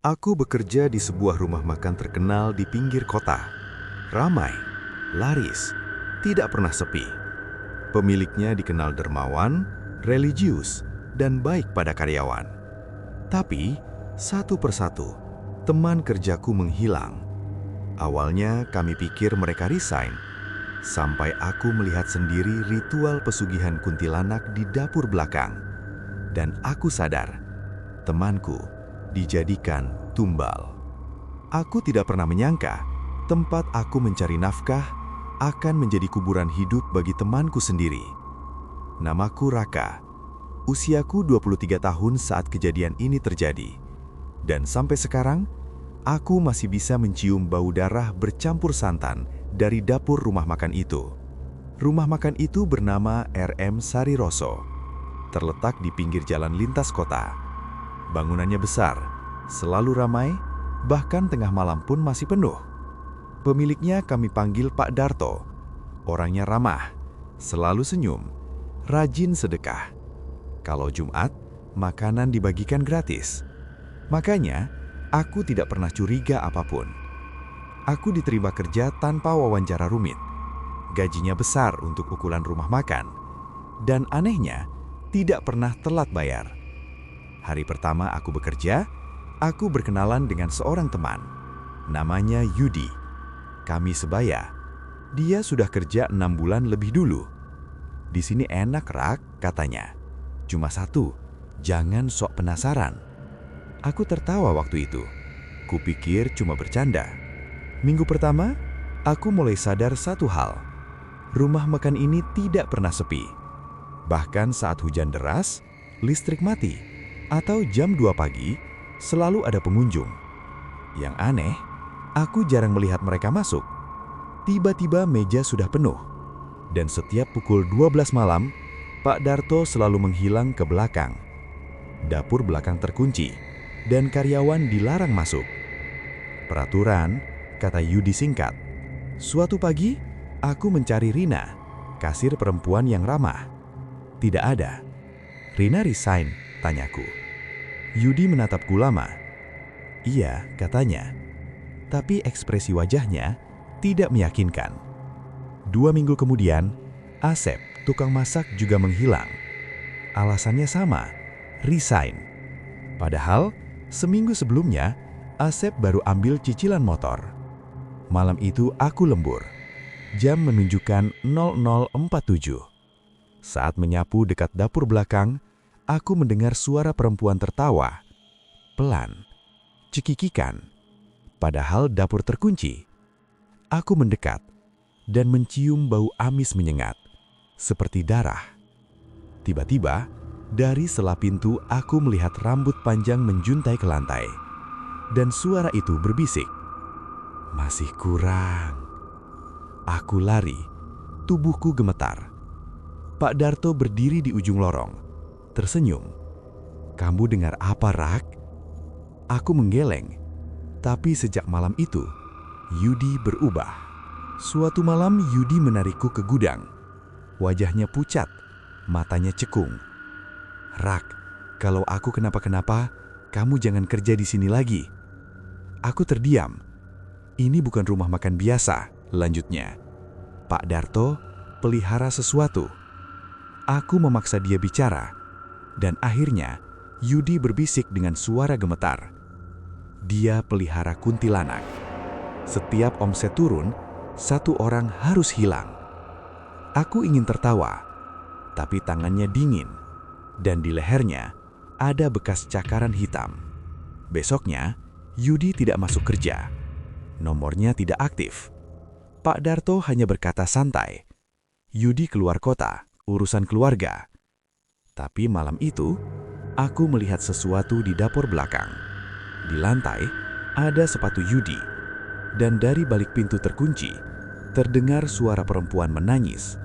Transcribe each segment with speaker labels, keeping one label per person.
Speaker 1: Aku bekerja di sebuah rumah makan terkenal di pinggir kota. Ramai, laris, tidak pernah sepi. Pemiliknya dikenal dermawan, religius, dan baik pada karyawan. Tapi, satu persatu, teman kerjaku menghilang. Awalnya kami pikir mereka resign, sampai aku melihat sendiri ritual pesugihan kuntilanak di dapur belakang. Dan aku sadar, temanku dijadikan tumbal. Aku tidak pernah menyangka tempat aku mencari nafkah akan menjadi kuburan hidup bagi temanku sendiri. Namaku Raka. Usiaku 23 tahun saat kejadian ini terjadi. Dan sampai sekarang, aku masih bisa mencium bau darah bercampur santan dari dapur rumah makan itu. Rumah makan itu bernama RM Sariroso. Terletak di pinggir jalan lintas kota. Bangunannya besar, selalu ramai, bahkan tengah malam pun masih penuh. Pemiliknya kami panggil Pak Darto. Orangnya ramah, selalu senyum, rajin sedekah. Kalau Jumat, makanan dibagikan gratis. Makanya, aku tidak pernah curiga apapun. Aku diterima kerja tanpa wawancara rumit. Gajinya besar untuk ukuran rumah makan. Dan anehnya, tidak pernah telat bayar. Hari pertama aku bekerja, aku berkenalan dengan seorang teman. Namanya Yudi. Kami sebaya. Dia sudah kerja 6 bulan lebih dulu. Di sini enak, Rak, katanya. Cuma satu, jangan sok penasaran. Aku tertawa waktu itu. Kupikir cuma bercanda. Minggu pertama, aku mulai sadar satu hal. Rumah makan ini tidak pernah sepi. Bahkan saat hujan deras, listrik mati, atau jam 2 pagi, selalu ada pengunjung. Yang aneh, aku jarang melihat mereka masuk. Tiba-tiba meja sudah penuh. Dan setiap pukul 12 malam, Pak Darto selalu menghilang ke belakang. Dapur belakang terkunci, dan karyawan dilarang masuk. Peraturan, kata Yudi singkat. Suatu pagi, aku mencari Rina, kasir perempuan yang ramah. Tidak ada. Rina resign, tanyaku. Yudi menatapku lama. Iya, katanya. Tapi ekspresi wajahnya tidak meyakinkan. 2 minggu kemudian, Asep, tukang masak juga menghilang. Alasannya sama, resign. Padahal, seminggu sebelumnya, Asep baru ambil cicilan motor. Malam itu aku lembur. Jam menunjukkan 00.47. Saat menyapu dekat dapur belakang, aku mendengar suara perempuan tertawa. Pelan, cekikikan. Padahal dapur terkunci. Aku mendekat dan mencium bau amis menyengat, seperti darah. Tiba-tiba, dari sela pintu aku melihat rambut panjang menjuntai ke lantai. Dan suara itu berbisik. Masih kurang. Aku lari, tubuhku gemetar. Pak Darto berdiri di ujung lorong, tersenyum. Kamu dengar apa, Rak? Aku menggeleng. Tapi sejak malam itu, Yudi berubah. Suatu malam Yudi menarikku ke gudang. Wajahnya pucat, matanya cekung. Rak, kalau aku kenapa-kenapa, kamu jangan kerja di sini lagi. Aku terdiam. Ini bukan rumah makan biasa, lanjutnya. Pak Darto pelihara sesuatu. Aku memaksa dia bicara, dan akhirnya Yudi berbisik dengan suara gemetar. Dia pelihara kuntilanak. Setiap omset turun, 1 orang harus hilang. Aku ingin tertawa, tapi tangannya dingin, dan di lehernya ada bekas cakaran hitam. Besoknya, Yudi tidak masuk kerja. Nomornya tidak aktif. Pak Darto hanya berkata santai, Yudi keluar kota, urusan keluarga. Tapi malam itu, aku melihat sesuatu di dapur belakang. Di lantai, ada sepatu Yudi. Dan dari balik pintu terkunci, terdengar suara perempuan menangis.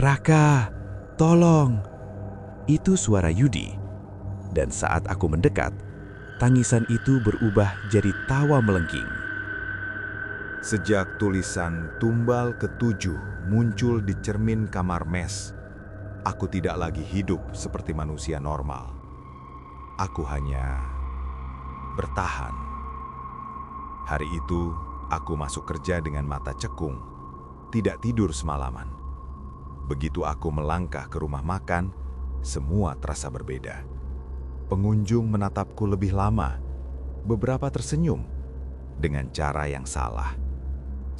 Speaker 1: Raka, tolong! Itu suara Yudi. Dan saat aku mendekat, tangisan itu berubah jadi tawa melengking.
Speaker 2: Sejak tulisan tumbal ke-7 muncul di cermin kamar mes, aku tidak lagi hidup seperti manusia normal. Aku hanya bertahan. Hari itu, aku masuk kerja dengan mata cekung, tidak tidur semalaman. Begitu aku melangkah ke rumah makan, semua terasa berbeda. Pengunjung menatapku lebih lama, beberapa tersenyum dengan cara yang salah,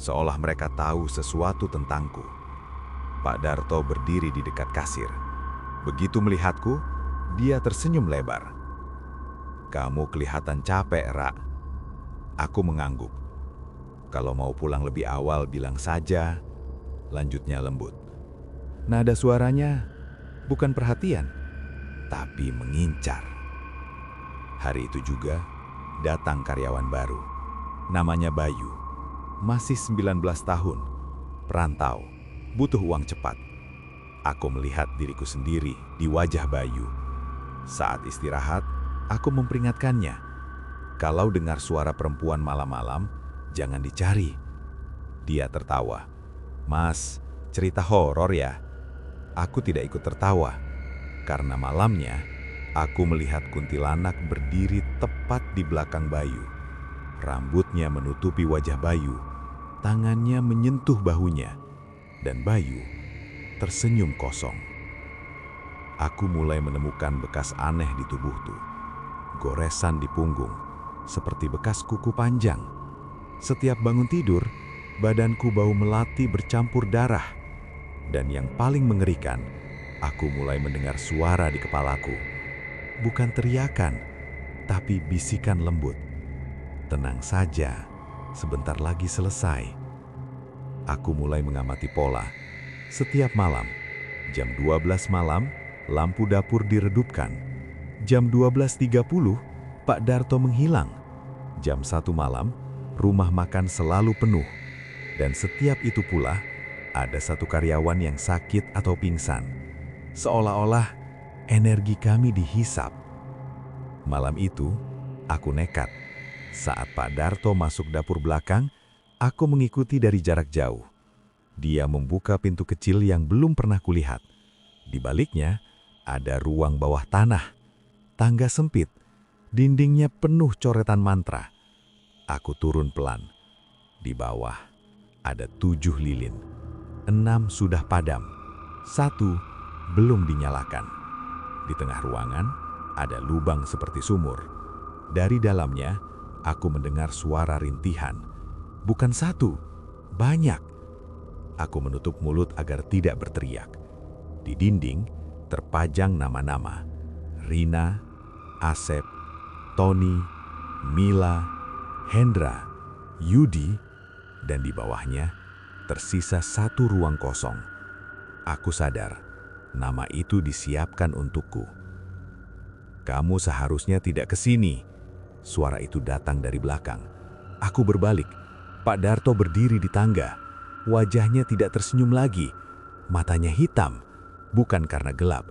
Speaker 2: seolah mereka tahu sesuatu tentangku. Pak Darto berdiri di dekat kasir. Begitu melihatku, dia tersenyum lebar. "Kamu kelihatan capek, Ra." Aku mengangguk. "Kalau mau pulang lebih awal bilang saja," lanjutnya lembut. Nada suaranya bukan perhatian, tapi mengincar. Hari itu juga datang karyawan baru. Namanya Bayu. Masih 19 tahun. Perantau, butuh uang cepat. Aku melihat diriku sendiri di wajah Bayu. Saat istirahat, aku memperingatkannya. Kalau dengar suara perempuan malam-malam, jangan dicari. Dia tertawa. "Mas, cerita horor ya?" Aku tidak ikut tertawa, karena malamnya aku melihat kuntilanak berdiri tepat di belakang Bayu. Rambutnya menutupi wajah Bayu, tangannya menyentuh bahunya, dan Bayu tersenyum kosong. Aku mulai menemukan bekas aneh di tubuhku. Goresan di punggung, seperti bekas kuku panjang. Setiap bangun tidur, badanku bau melati bercampur darah. Dan yang paling mengerikan, aku mulai mendengar suara di kepalaku. Bukan teriakan, tapi bisikan lembut. "Tenang saja, sebentar lagi selesai." Aku mulai mengamati pola. Setiap malam, jam 12 malam, lampu dapur diredupkan. Jam 12.30, Pak Darto menghilang. Jam 1 malam, rumah makan selalu penuh. Dan setiap itu pula, ada satu karyawan yang sakit atau pingsan. Seolah-olah energi kami dihisap. Malam itu, aku nekat. Saat Pak Darto masuk dapur belakang, aku mengikuti dari jarak jauh. Dia membuka pintu kecil yang belum pernah kulihat. Di baliknya, ada ruang bawah tanah. Tangga sempit, dindingnya penuh coretan mantra. Aku turun pelan. Di bawah, ada 7 lilin. 6 sudah padam. 1 belum dinyalakan. Di tengah ruangan, ada lubang seperti sumur. Dari dalamnya, aku mendengar suara rintihan. Bukan 1, banyak. Aku menutup mulut agar tidak berteriak. Di dinding, terpajang nama-nama. Rina, Asep, Tony, Mila, Hendra, Yudi, dan di bawahnya tersisa 1 ruang kosong. Aku sadar, nama itu disiapkan untukku. "Kamu seharusnya tidak ke sini." Suara itu datang dari belakang. Aku berbalik. Pak Darto berdiri di tangga. Wajahnya tidak tersenyum lagi. Matanya hitam, bukan karena gelap.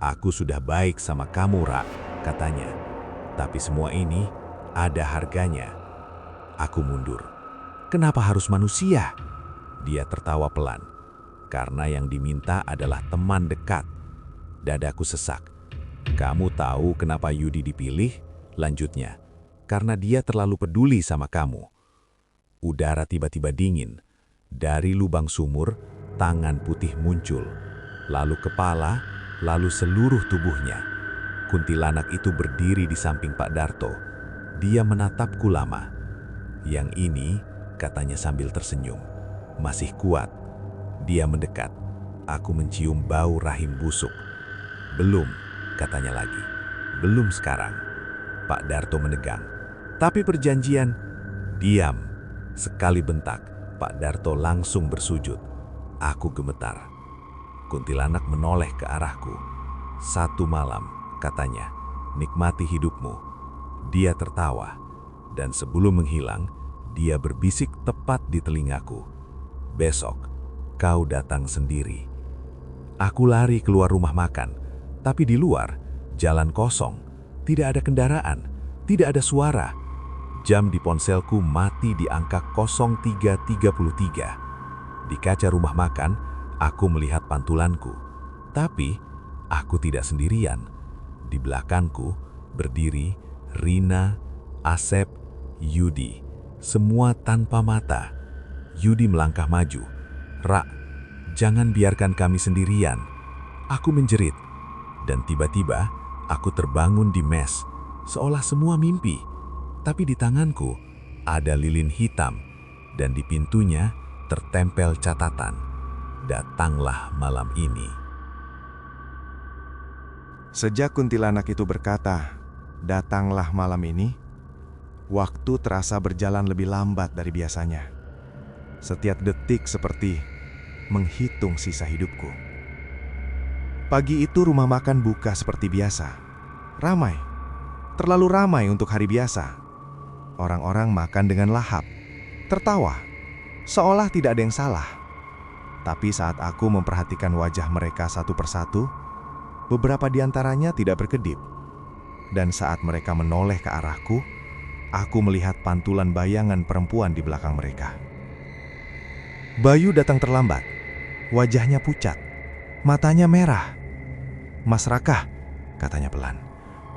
Speaker 2: "Aku sudah baik sama kamu, Ra," katanya. "Tapi semua ini ada harganya." Aku mundur. "Kenapa harus manusia?" Dia tertawa pelan. "Karena yang diminta adalah teman dekat." Dadaku sesak. "Kamu tahu kenapa Yudi dipilih?" lanjutnya. "Karena dia terlalu peduli sama kamu." Udara tiba-tiba dingin. Dari lubang sumur, tangan putih muncul. Lalu kepala, lalu seluruh tubuhnya. Kuntilanak itu berdiri di samping Pak Darto. Dia menatapku lama. "Yang ini," katanya sambil tersenyum, "masih kuat." Dia mendekat. Aku mencium bau rahim busuk. "Belum," katanya lagi. "Belum sekarang." Pak Darto menegang. "Tapi perjanjian." "Diam." Sekali bentak, Pak Darto langsung bersujud. Aku gemetar. Kuntilanak menoleh ke arahku. "1 malam," katanya, "nikmati hidupmu." Dia tertawa. Dan sebelum menghilang, dia berbisik tepat di telingaku. "Besok, kau datang sendiri." Aku lari keluar rumah makan. Tapi di luar, jalan kosong. Tidak ada kendaraan, tidak ada suara. Jam di ponselku mati di angka 03.33. Di kaca rumah makan, aku melihat pantulanku. Tapi, aku tidak sendirian. Di belakangku, berdiri Rina, Asep, Yudi, semua tanpa mata. Yudi melangkah maju. "Ra, jangan biarkan kami sendirian." Aku menjerit. Dan tiba-tiba, aku terbangun di mes, seolah semua mimpi. Tapi di tanganku, ada lilin hitam, dan di pintunya tertempel catatan, "Datanglah malam ini."
Speaker 3: Sejak kuntilanak itu berkata, "Datanglah malam ini," waktu terasa berjalan lebih lambat dari biasanya. Setiap detik seperti menghitung sisa hidupku. Pagi itu rumah makan buka seperti biasa. Ramai. Terlalu ramai untuk hari biasa. Orang-orang makan dengan lahap. Tertawa. Seolah tidak ada yang salah. Tapi saat aku memperhatikan wajah mereka satu persatu, beberapa di antaranya tidak berkedip. Dan saat mereka menoleh ke arahku, aku melihat pantulan bayangan perempuan di belakang mereka. Bayu datang terlambat. Wajahnya pucat. Matanya merah. "Mas Raka," katanya pelan.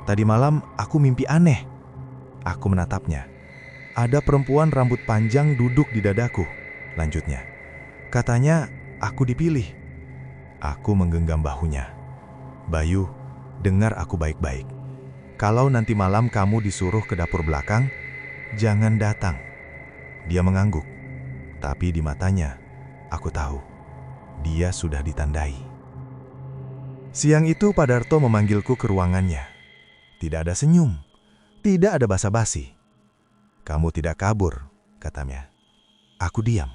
Speaker 3: "Tadi malam aku mimpi aneh." Aku menatapnya. "Ada perempuan rambut panjang duduk di dadaku," lanjutnya. "Katanya aku dipilih." Aku menggenggam bahunya. "Bayu, dengar aku baik-baik. Kalau nanti malam kamu disuruh ke dapur belakang, jangan datang." Dia mengangguk. Tapi di matanya, aku tahu, dia sudah ditandai. Siang itu Pak Darto memanggilku ke ruangannya. Tidak ada senyum, tidak ada basa-basi. "Kamu tidak kabur," katanya. Aku diam.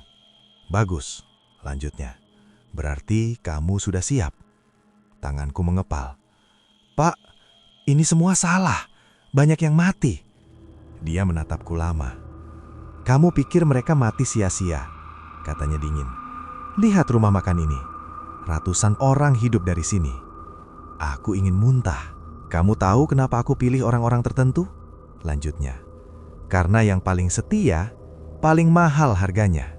Speaker 3: "Bagus," lanjutnya. "Berarti kamu sudah siap." Tanganku mengepal. "Pak, ini semua salah. Banyak yang mati." Dia menatapku lama. "Kamu pikir mereka mati sia-sia?" katanya dingin. "Lihat rumah makan ini. Ratusan orang hidup dari sini." Aku ingin muntah. "Kamu tahu kenapa aku pilih orang-orang tertentu?" lanjutnya. "Karena yang paling setia, paling mahal harganya."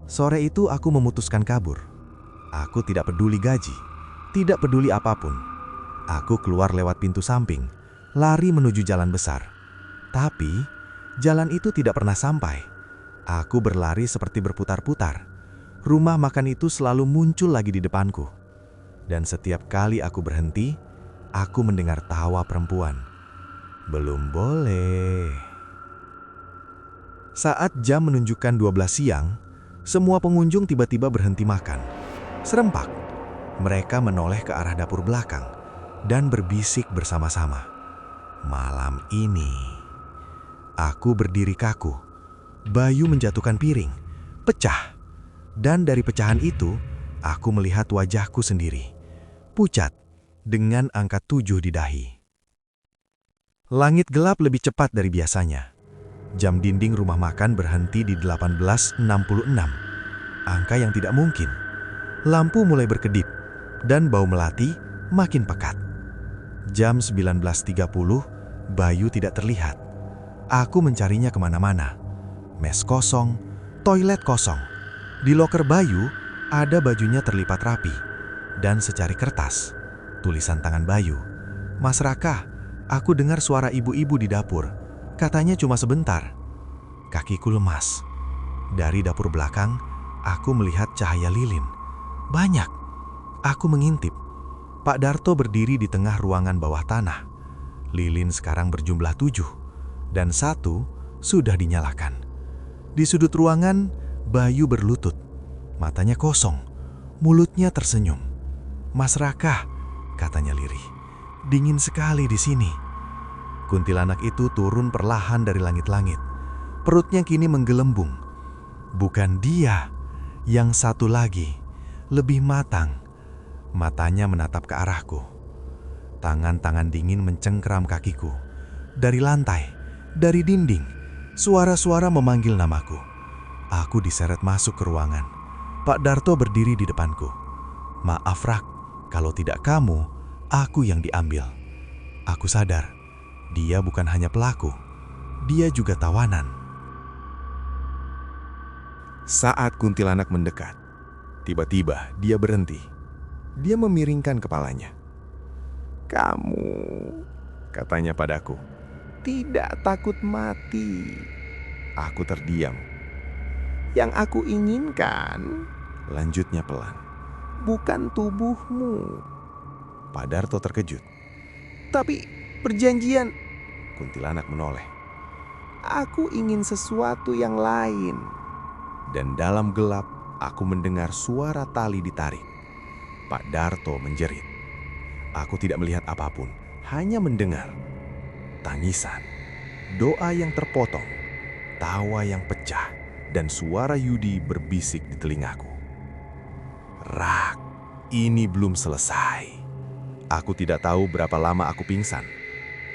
Speaker 3: Sore itu aku memutuskan kabur. Aku tidak peduli gaji, tidak peduli apapun. Aku keluar lewat pintu samping, lari menuju jalan besar. Tapi, jalan itu tidak pernah sampai. Aku berlari seperti berputar-putar. Rumah makan itu selalu muncul lagi di depanku. Dan setiap kali aku berhenti, aku mendengar tawa perempuan. "Belum boleh." Saat jam menunjukkan 12 siang, semua pengunjung tiba-tiba berhenti makan. Serempak, mereka menoleh ke arah dapur belakang dan berbisik bersama-sama. "Malam ini." Aku berdiri kaku. Bayu menjatuhkan piring, pecah. Dan dari pecahan itu, aku melihat wajahku sendiri. Pucat, dengan angka 7 di dahi. Langit gelap lebih cepat dari biasanya. Jam dinding rumah makan berhenti di 18.66. Angka yang tidak mungkin. Lampu mulai berkedip, dan bau melati makin pekat. Jam 19.30, Bayu tidak terlihat. Aku mencarinya kemana-mana. Mes kosong, toilet kosong. Di loker Bayu, ada bajunya terlipat rapi. Dan secari kertas, tulisan tangan Bayu. "Mas Raka, aku dengar suara ibu-ibu di dapur. Katanya cuma sebentar." Kakiku lemas. Dari dapur belakang, aku melihat cahaya lilin. Banyak. Aku mengintip. Pak Darto berdiri di tengah ruangan bawah tanah. Lilin sekarang berjumlah 7, dan 1 sudah dinyalakan. Di sudut ruangan, Bayu berlutut. Matanya kosong, mulutnya tersenyum. "Mas Raka," katanya lirih, "dingin sekali di sini." Kuntilanak itu turun perlahan dari langit-langit. Perutnya kini menggelembung. Bukan dia, yang satu lagi, lebih matang. Matanya menatap ke arahku. Tangan-tangan dingin mencengkeram kakiku. Dari lantai, dari dinding, suara-suara memanggil namaku. Aku diseret masuk ke ruangan. Pak Darto berdiri di depanku. "Maaf Rak, kalau tidak kamu, aku yang diambil." Aku sadar, dia bukan hanya pelaku, dia juga tawanan. Saat kuntilanak mendekat, tiba-tiba dia berhenti. Dia memiringkan kepalanya. "Kamu," katanya padaku. tidak takut mati." Aku terdiam. "Yang aku inginkan," lanjutnya pelan, "bukan tubuhmu." Pak Darto terkejut. "Tapi perjanjian," kuntilanak menoleh. "Aku ingin sesuatu yang lain." Dan dalam gelap, aku mendengar suara tali ditarik. Pak Darto menjerit. Aku tidak melihat apapun, hanya mendengar tangisan, doa yang terpotong, tawa yang pecah, dan suara Yudi berbisik di telingaku. "Rak, ini belum selesai." Aku tidak tahu berapa lama aku pingsan.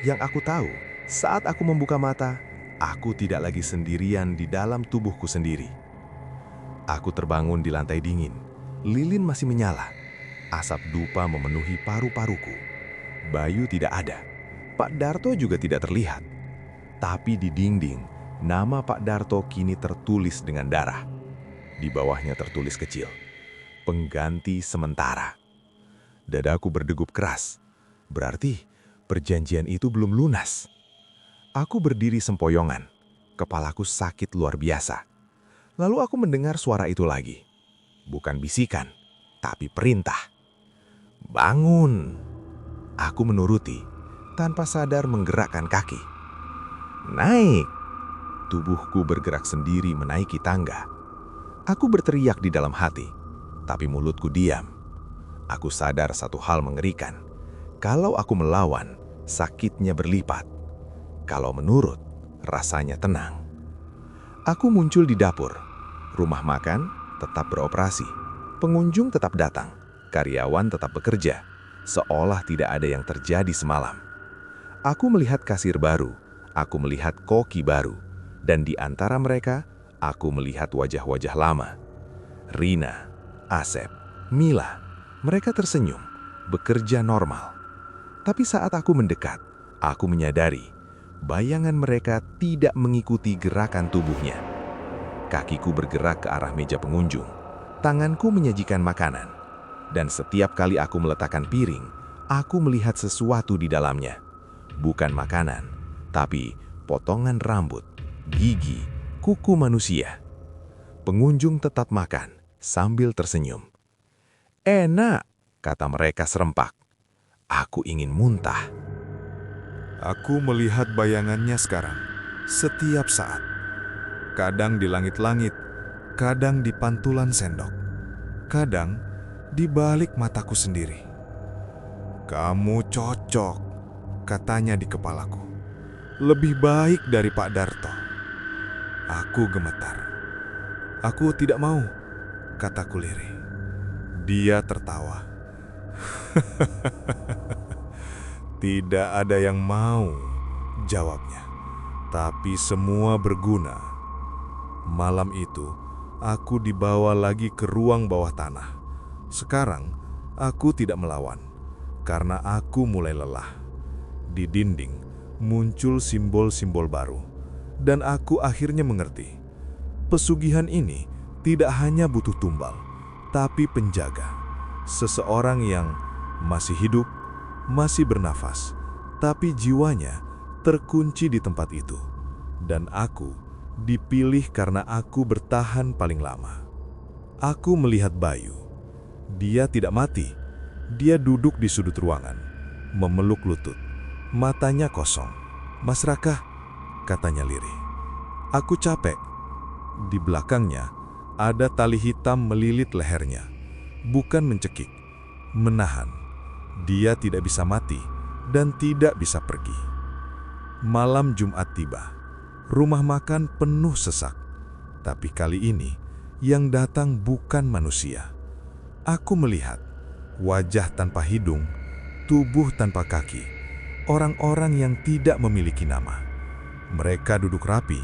Speaker 3: Yang aku tahu, saat aku membuka mata, aku tidak lagi sendirian di dalam tubuhku sendiri. Aku terbangun di lantai dingin. Lilin masih menyala. Asap dupa memenuhi paru-paruku. Bayu tidak ada. Pak Darto juga tidak terlihat. Tapi di dinding, nama Pak Darto kini tertulis dengan darah. Di bawahnya tertulis kecil, "Pengganti sementara." Dadaku berdegup keras. Berarti perjanjian itu belum lunas. Aku berdiri sempoyongan. Kepalaku sakit luar biasa. Lalu aku mendengar suara itu lagi. Bukan bisikan, tapi perintah. "Bangun." Aku menuruti, tanpa sadar menggerakkan kaki. "Naik." Tubuhku bergerak sendiri menaiki tangga. Aku berteriak di dalam hati, tapi mulutku diam. Aku sadar satu hal mengerikan. Kalau aku melawan, sakitnya berlipat. Kalau menurut, rasanya tenang. Aku muncul di dapur. Rumah makan tetap beroperasi. Pengunjung tetap datang. Karyawan tetap bekerja. Seolah tidak ada yang terjadi semalam. Aku melihat kasir baru. Aku melihat koki baru. Dan di antara mereka, aku melihat wajah-wajah lama. Rina, Asep, Mila. Mereka tersenyum, bekerja normal. Tapi saat aku mendekat, aku menyadari bayangan mereka tidak mengikuti gerakan tubuhnya. Kakiku bergerak ke arah meja pengunjung. Tanganku menyajikan makanan. Dan setiap kali aku meletakkan piring, aku melihat sesuatu di dalamnya. Bukan makanan, tapi potongan rambut, gigi, kuku manusia. Pengunjung tetap makan sambil tersenyum. "Enak," kata mereka serempak. Aku ingin muntah.
Speaker 4: Aku melihat bayangannya sekarang, setiap saat. Kadang di langit-langit, kadang di pantulan sendok, kadang di balik mataku sendiri. "Kamu cocok," katanya di kepalaku. "Lebih baik dari Pak Darto." Aku gemetar. "Aku tidak mau," kataku lirih. Dia tertawa. "Tidak ada yang mau," jawabnya. "Tapi semua berguna." Malam itu, aku dibawa lagi ke ruang bawah tanah. Sekarang, aku tidak melawan, karena aku mulai lelah. Di dinding, muncul simbol-simbol baru. Dan aku akhirnya mengerti. Pesugihan ini tidak hanya butuh tumbal, tapi penjaga. Seseorang yang masih hidup, masih bernafas, tapi jiwanya terkunci di tempat itu. Dan aku dipilih karena aku bertahan paling lama. Aku melihat Bayu. Dia tidak mati. Dia duduk di sudut ruangan, memeluk lutut. Matanya kosong. "Mas Raka," katanya lirih. "Aku capek." Di belakangnya ada tali hitam melilit lehernya. Bukan mencekik, menahan. Dia tidak bisa mati dan tidak bisa pergi. Malam Jumat tiba. Rumah makan penuh sesak. Tapi kali ini, yang datang bukan manusia. Aku melihat wajah tanpa hidung, tubuh tanpa kaki, orang-orang yang tidak memiliki nama. Mereka duduk rapi,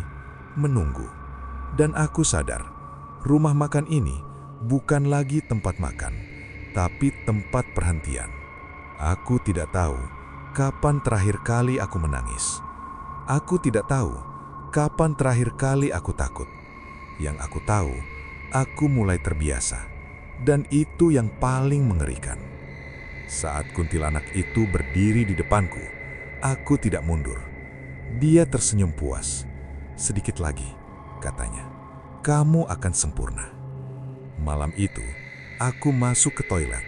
Speaker 4: menunggu. Dan aku sadar, rumah makan ini bukan lagi tempat makan, tapi tempat perhentian. Aku tidak tahu kapan terakhir kali aku menangis. Aku tidak tahu kapan terakhir kali aku takut. Yang aku tahu, aku mulai terbiasa. Dan itu yang paling mengerikan. Saat kuntilanak itu berdiri di depanku, aku tidak mundur. Dia tersenyum puas. "Sedikit lagi," katanya. "Kamu akan sempurna." Malam itu, aku masuk ke toilet.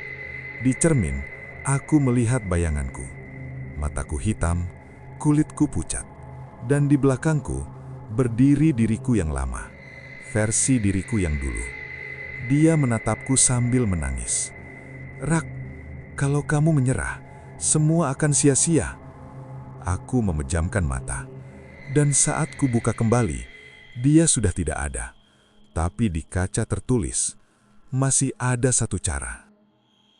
Speaker 4: Di cermin, aku melihat bayanganku. Mataku hitam, kulitku pucat. Dan di belakangku, berdiri diriku yang lama. Versi diriku yang dulu. Dia menatapku sambil menangis. "Rak, kalau kamu menyerah, semua akan sia-sia." Aku memejamkan mata. Dan saat ku buka kembali, dia sudah tidak ada. Tapi di kaca tertulis, masih ada satu cara.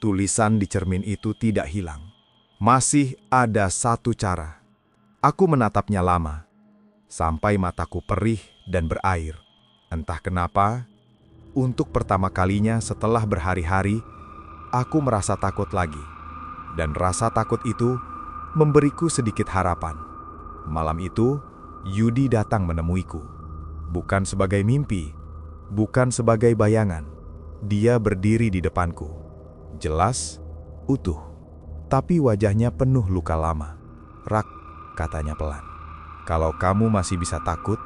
Speaker 1: Tulisan di cermin itu tidak hilang. Masih ada satu cara. Aku menatapnya lama, sampai mataku perih dan berair. Entah kenapa, untuk pertama kalinya setelah berhari-hari, aku merasa takut lagi. Dan rasa takut itu memberiku sedikit harapan. Malam itu, Yudi datang menemuiku. Bukan sebagai mimpi, bukan sebagai bayangan. Dia berdiri di depanku. Jelas, utuh. Tapi wajahnya penuh luka lama. "Rak," katanya pelan. "Kalau kamu masih bisa takut,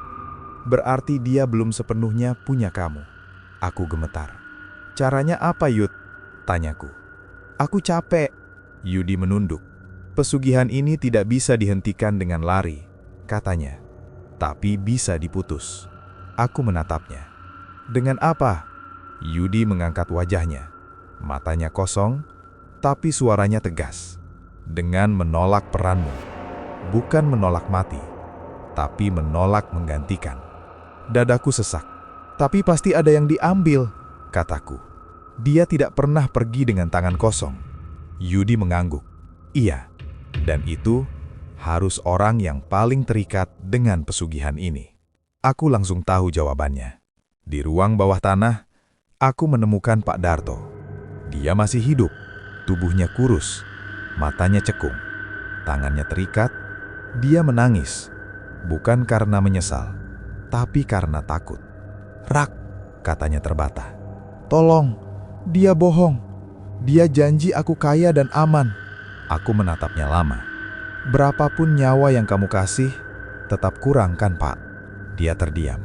Speaker 1: berarti dia belum sepenuhnya punya kamu." Aku gemetar. "Caranya apa, Yud?" tanyaku. "Aku capek." Yudi menunduk. "Pesugihan ini tidak bisa dihentikan dengan lari," katanya. "Tapi bisa diputus." Aku menatapnya. "Dengan apa?" Yudi mengangkat wajahnya. Matanya kosong, tapi suaranya tegas. "Dengan menolak peranmu. Bukan menolak mati, tapi menolak menggantikan." Dadaku sesak. "Tapi pasti ada yang diambil," kataku. "Dia tidak pernah pergi dengan tangan kosong." Yudi mengangguk. "Iya, dan itu harus orang yang paling terikat dengan pesugihan ini." Aku langsung tahu jawabannya. Di ruang bawah tanah, aku menemukan Pak Darto. Dia masih hidup, tubuhnya kurus, matanya cekung, tangannya terikat. Dia menangis, bukan karena menyesal, tapi karena takut. "Rak," katanya terbata. "Tolong, dia bohong. Dia janji aku kaya dan aman." Aku menatapnya lama. "Berapapun nyawa yang kamu kasih, tetap kurang kan, Pak?" Dia terdiam.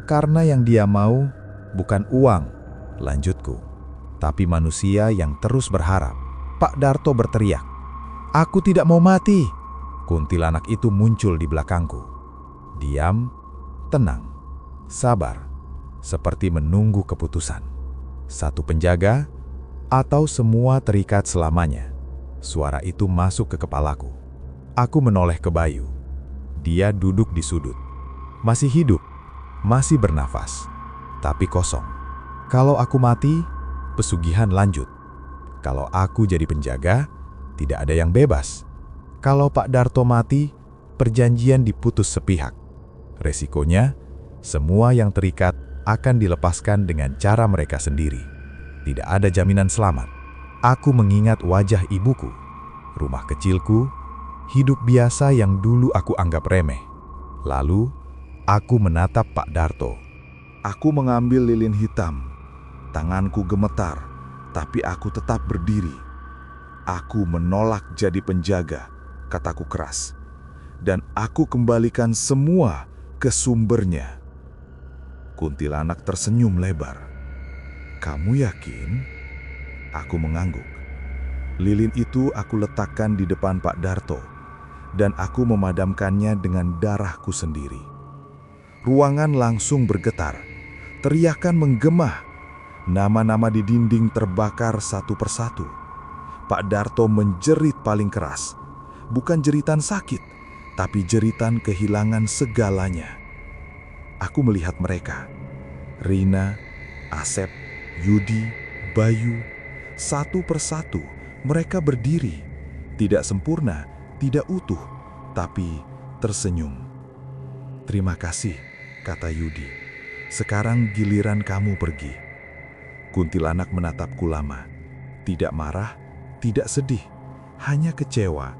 Speaker 1: "Karena yang dia mau bukan uang," lanjutku, "tapi manusia yang terus berharap." Pak Darto berteriak. "Aku tidak mau mati." Kuntilanak itu muncul di belakangku. Diam, tenang, sabar, seperti menunggu keputusan. Satu penjaga, atau semua terikat selamanya. Suara itu masuk ke kepalaku. Aku menoleh ke Bayu. Dia duduk di sudut. Masih hidup, masih bernafas, tapi kosong. Kalau aku mati, pesugihan lanjut. Kalau aku jadi penjaga, tidak ada yang bebas. Kalau Pak Darto mati, perjanjian diputus sepihak. Resikonya, semua yang terikat akan dilepaskan dengan cara mereka sendiri. Tidak ada jaminan selamat. Aku mengingat wajah ibuku, rumah kecilku, hidup biasa yang dulu aku anggap remeh. Lalu, aku menatap Pak Darto. Aku mengambil lilin hitam. Tanganku gemetar, tapi aku tetap berdiri. "Aku menolak jadi penjaga," kataku keras. "Dan aku kembalikan semua ke sumbernya." Kuntilanak tersenyum lebar. "Kamu yakin?" Aku mengangguk. Lilin itu aku letakkan di depan Pak Darto, dan aku memadamkannya dengan darahku sendiri. Ruangan langsung bergetar. Teriakan menggema. Nama-nama di dinding terbakar satu persatu. Pak Darto menjerit paling keras. Bukan jeritan sakit, tapi jeritan kehilangan segalanya. Aku melihat mereka. Rina, Asep, Yudi, Bayu. Satu persatu mereka berdiri. Tidak sempurna, tidak utuh, tapi tersenyum. "Terima kasih," kata Yudi. "Sekarang giliran kamu pergi." Kuntilanak menatapku lama. Tidak marah, tidak sedih, hanya kecewa.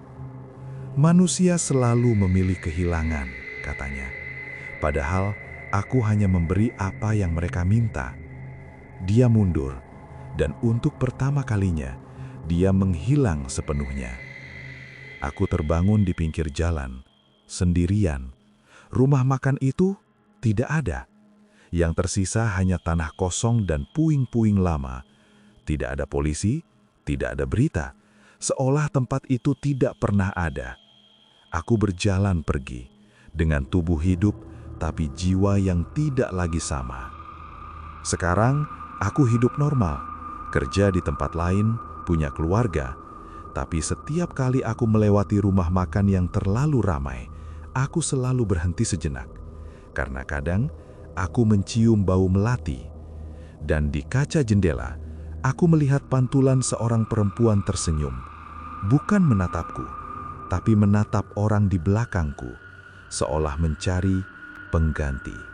Speaker 1: "Manusia selalu memilih kehilangan," katanya. "Padahal aku hanya memberi apa yang mereka minta." Dia mundur, dan untuk pertama kalinya, dia menghilang sepenuhnya. Aku terbangun di pinggir jalan, sendirian. Rumah makan itu tidak ada. Yang tersisa hanya tanah kosong dan puing-puing lama. Tidak ada polisi, tidak ada berita. Seolah tempat itu tidak pernah ada. Aku berjalan pergi, dengan tubuh hidup tapi jiwa yang tidak lagi sama. Sekarang, aku hidup normal, kerja di tempat lain, punya keluarga. Tapi setiap kali aku melewati rumah makan yang terlalu ramai, aku selalu berhenti sejenak. Karena kadang, aku mencium bau melati. Dan di kaca jendela, aku melihat pantulan seorang perempuan tersenyum. Bukan menatapku, tapi menatap orang di belakangku, seolah mencari pengganti.